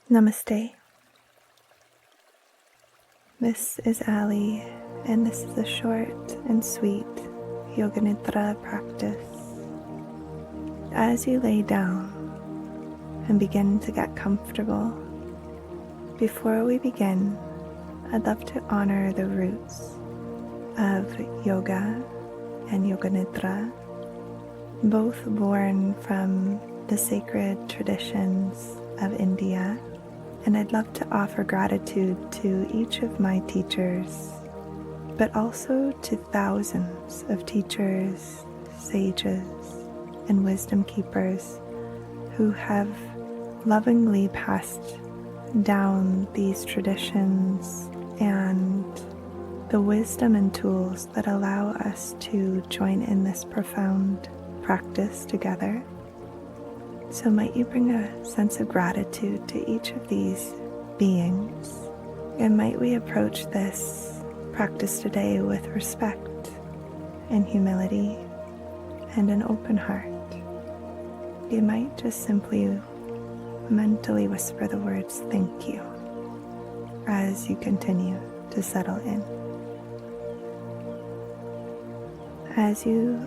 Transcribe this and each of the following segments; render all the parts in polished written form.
Namaste. This is Ali, and this is a short and sweet Yoga Nidra practice. As you lay down and begin to get comfortable, before we begin, I'd love to honor the roots of yoga and Yoga Nidra, both born from the sacred traditions of India. And I'd love to offer gratitude to each of my teachers, but also to thousands of teachers, sages, and wisdom keepers who have lovingly passed down these traditions and the wisdom and tools that allow us to join in this profound practice together. So might you bring a sense of gratitude to each of these beings, and might we approach this practice today with respect and humility and an open heart. You might just simply mentally whisper the words "thank you" as you continue to settle in. As you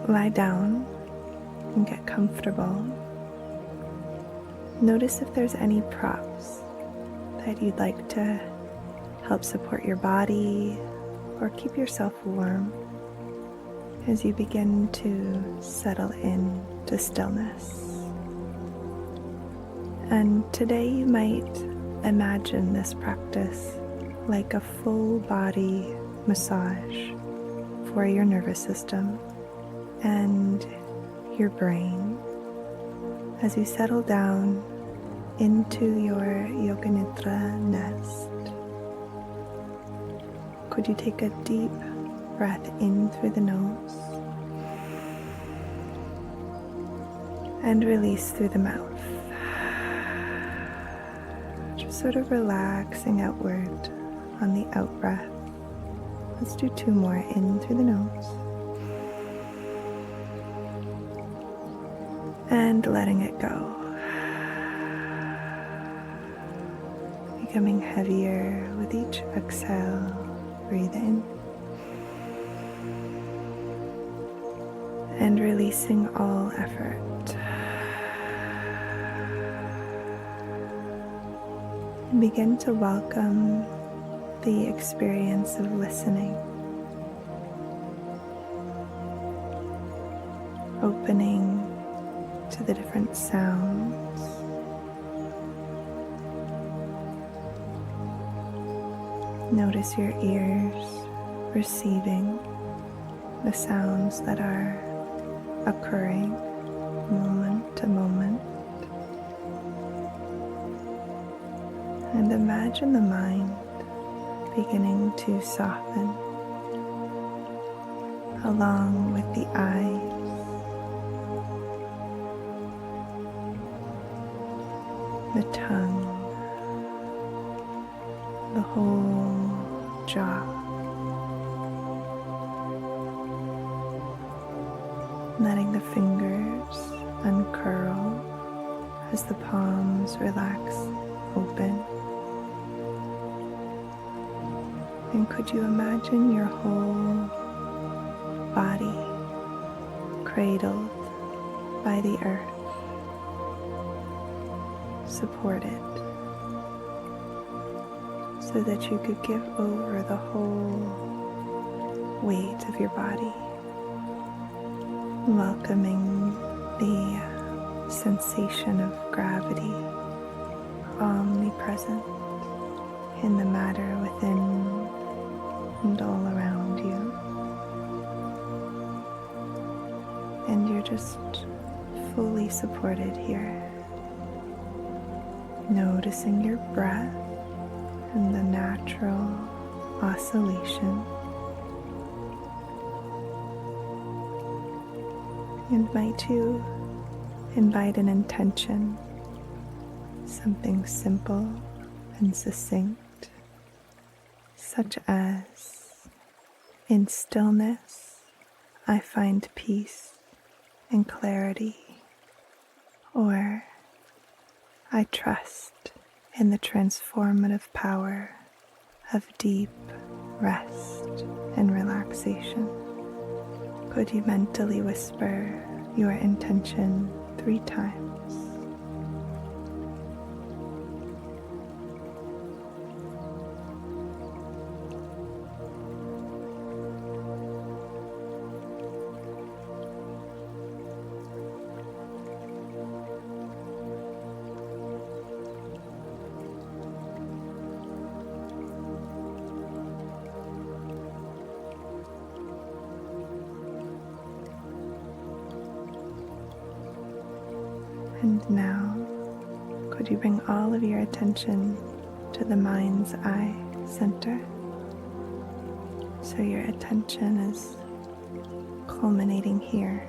lie down and get comfortable, notice if there's any props that you'd like to help support your body or keep yourself warm as you begin to settle in to stillness. And today you might imagine this practice like a full body massage for your nervous system and your brain as you settle down into your Yoga Nidra nest. Could you take a deep breath in through the nose and release through the mouth, just sort of relaxing outward on the out breath. Let's do 2 more, in through the nose and letting it go. Becoming heavier with each exhale. Breathe in and releasing all effort. And begin to welcome the experience of listening, opening to the different sounds. Notice your ears receiving the sounds that are occurring moment to moment. And imagine the mind beginning to soften along with the eyes, the tongue, the whole jaw. Letting the fingers uncurl as the palms relax open. And could you imagine your whole body cradled by the earth, supported, so that you could give over the whole weight of your body, welcoming the sensation of gravity omnipresent in the matter within and all around you. And you're just fully supported here, noticing your breath and the natural oscillation. And might you invite an intention, something simple and succinct, such as, in stillness, I find peace and clarity, or I trust in the transformative power of deep rest and relaxation. Could you mentally whisper your intention 3 times? And now, could you bring all of your attention to the mind's eye center? So your attention is culminating here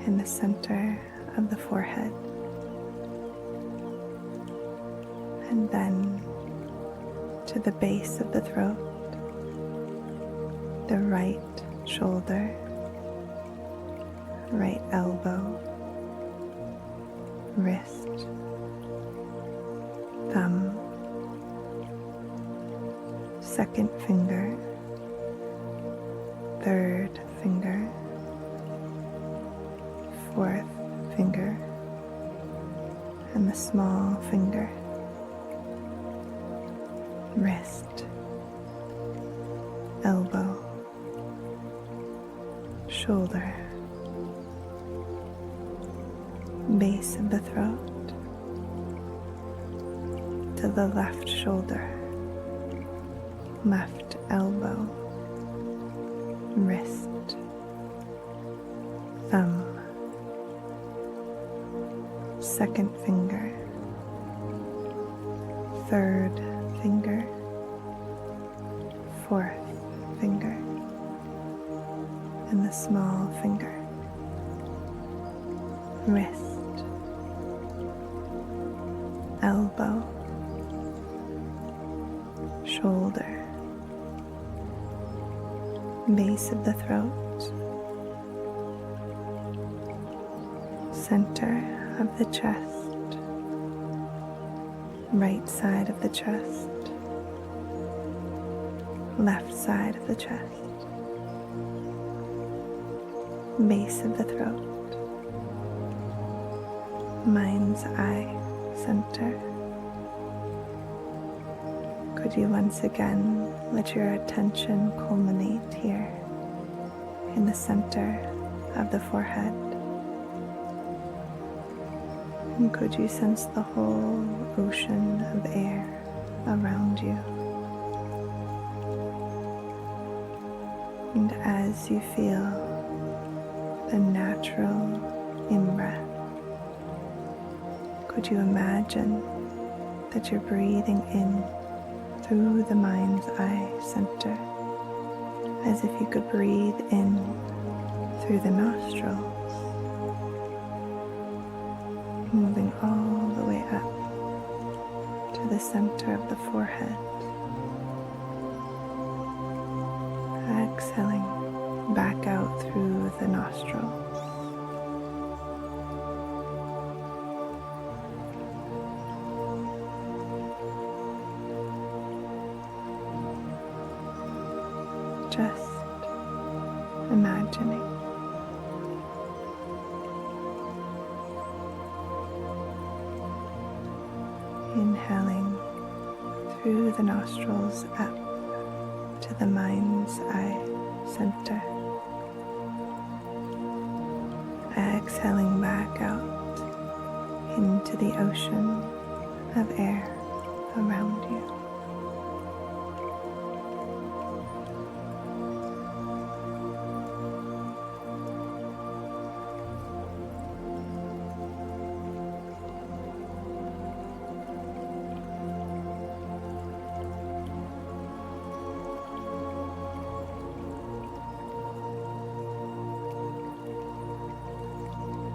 in the center of the forehead. And then to the base of the throat, the right shoulder, right elbow, wrist, thumb, second finger, third finger, fourth finger, and the small finger, wrist, elbow, shoulder, base of the throat, to the left shoulder, left elbow, wrist, thumb, second finger, third finger, fourth finger, and the small finger, wrist, elbow, shoulder, base of the throat, center of the chest, right side of the chest, left side of the chest, base of the throat, mind's eye center. Could you once again let your attention culminate here in the center of the forehead? And could you sense the whole ocean of air around you? And as you feel the natural in-breath, could you imagine that you're breathing in through the mind's eye center, as if you could breathe in through the nostrils, moving all the way up to the center of the forehead, exhaling back out through the nostrils. Just imagining. Inhaling through the nostrils up to the mind's eye center. Exhaling back out into the ocean of air around you.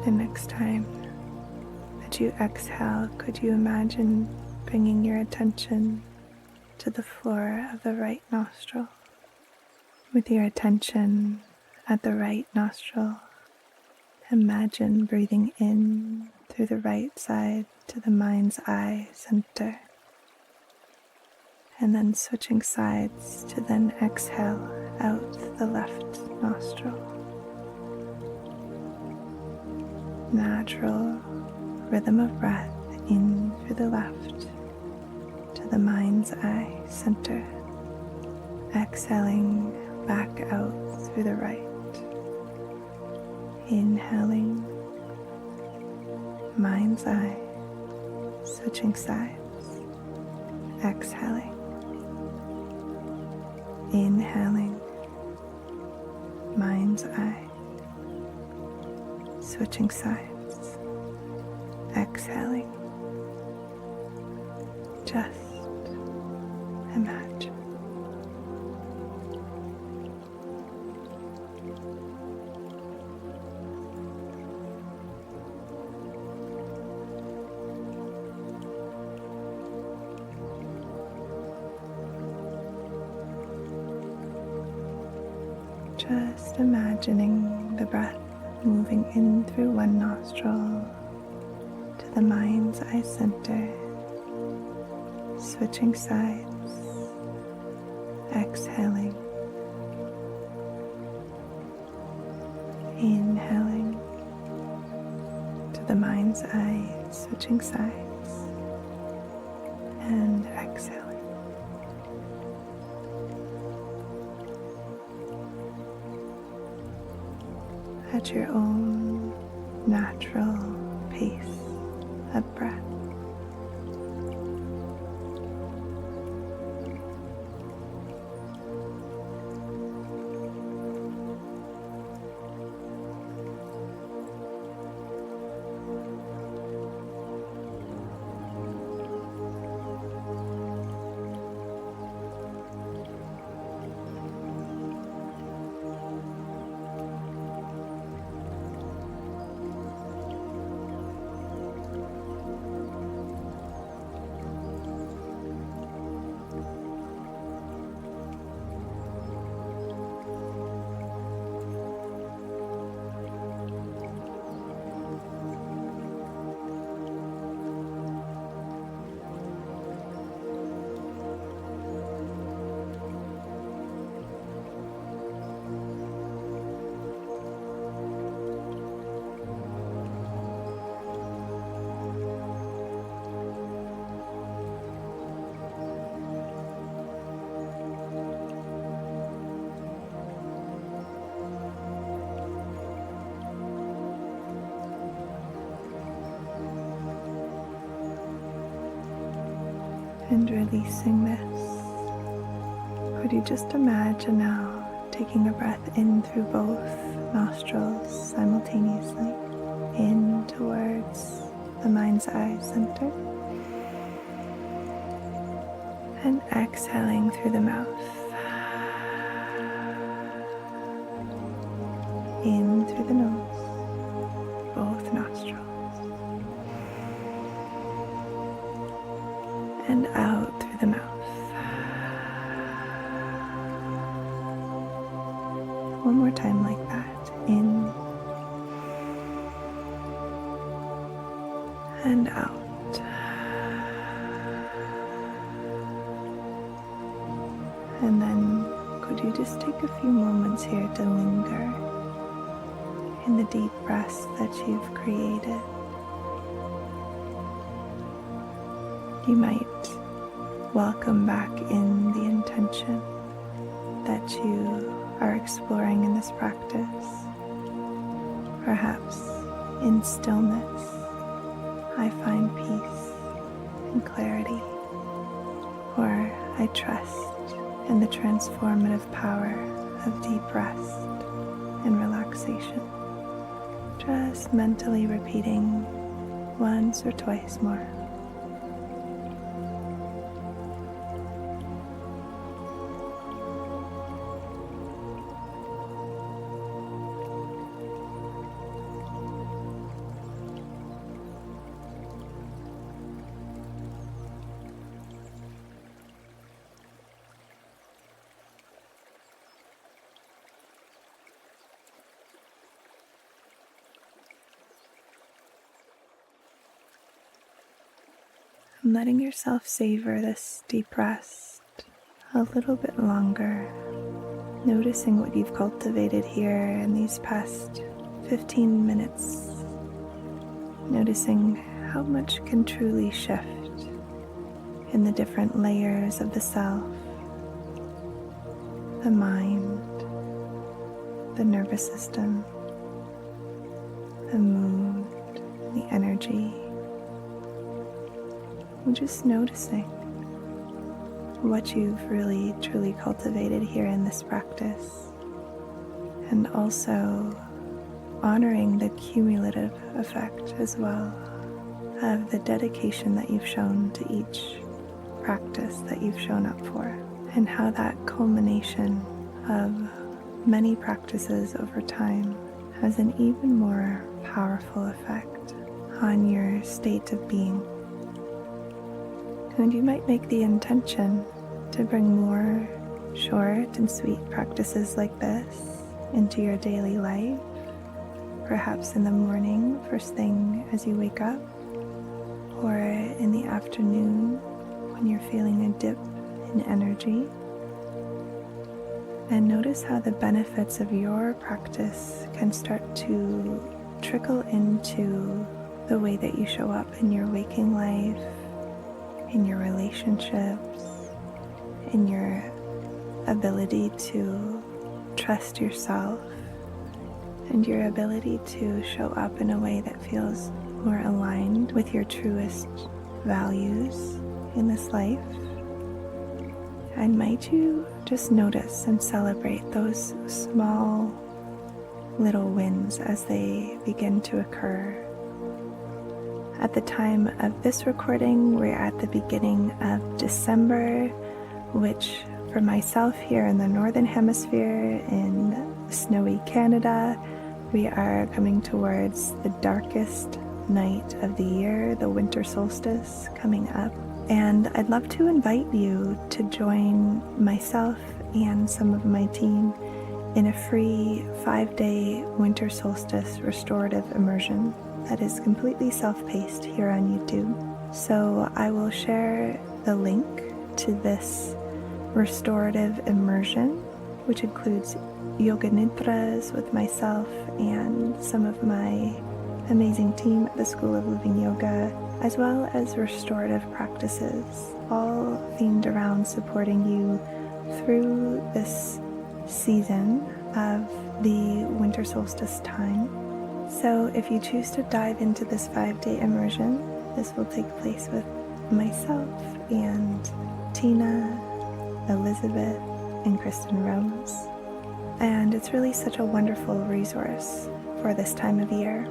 The next time that you exhale, could you imagine bringing your attention to the floor of the right nostril? With your attention at the right nostril, imagine breathing in through the right side to the mind's eye center, and then switching sides to then exhale out the left nostril. Natural rhythm of breath in through the left to the mind's eye center, exhaling back out through the right. Inhaling, mind's eye, switching sides, exhaling, inhaling, mind's eye, switching sides, exhaling. Just imagine. Just imagining the breath moving in through one nostril to the mind's eye center, switching sides, exhaling, inhaling to the mind's eye, switching sides, and exhaling. At your own natural pace of breath. And releasing this, could you just imagine now taking a breath in through both nostrils simultaneously, in towards the mind's eye center, and exhaling through the mouth, in through the nose, both nostrils, and out through the mouth. One more time like that. In and out. And then could you just take a few moments here to linger in the deep breaths that you've created. You might welcome back in the intention that you are exploring in this practice. Perhaps in stillness, I find peace and clarity, or I trust in the transformative power of deep rest and relaxation. Just mentally repeating once or twice more. And letting yourself savor this deep rest a little bit longer, noticing what you've cultivated here in these past 15 minutes, noticing how much can truly shift in the different layers of the self, the mind, the nervous system, the mood, the energy. And just noticing what you've really truly cultivated here in this practice, and also honoring the cumulative effect as well of the dedication that you've shown to each practice that you've shown up for, and how that culmination of many practices over time has an even more powerful effect on your state of being. And you might make the intention to bring more short and sweet practices like this into your daily life, perhaps in the morning, first thing as you wake up, or in the afternoon when you're feeling a dip in energy. And notice how the benefits of your practice can start to trickle into the way that you show up in your waking life, in your relationships, in your ability to trust yourself, and your ability to show up in a way that feels more aligned with your truest values in this life. And might you just notice and celebrate those small little wins as they begin to occur. At the time of this recording, we're at the beginning of December, which for myself here in the Northern Hemisphere in snowy Canada, we are coming towards the darkest night of the year, the winter solstice coming up. And I'd love to invite you to join myself and some of my team in a free 5-day winter solstice restorative immersion that is completely self-paced here on YouTube. So I will share the link to this restorative immersion, which includes Yoga Nidras with myself and some of my amazing team at the School of Living Yoga, as well as restorative practices, all themed around supporting you through this season of the winter solstice time. So if you choose to dive into this 5-day immersion, this will take place with myself and Tina, Elizabeth, and Kristen Rose. And it's really such a wonderful resource for this time of year.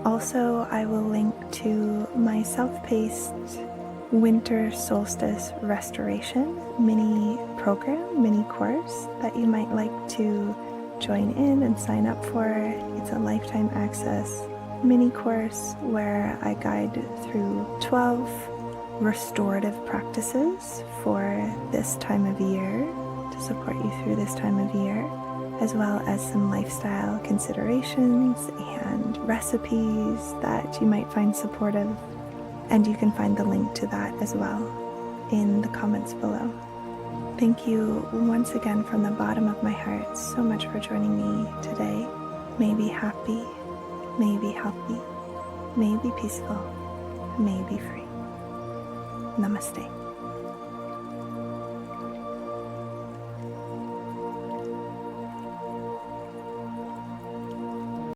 Also, I will link to my self-paced winter solstice restoration mini program, mini course that you might like to join in and sign up for. It's a lifetime access mini course where I guide through 12 restorative practices for this time of year to support you through this time of year, as well as some lifestyle considerations and recipes that you might find supportive. And you can find the link to that as well in the comments below. Thank you once again from the bottom of my heart so much for joining me today. May be happy, may be healthy, may be peaceful, may be free. Namaste.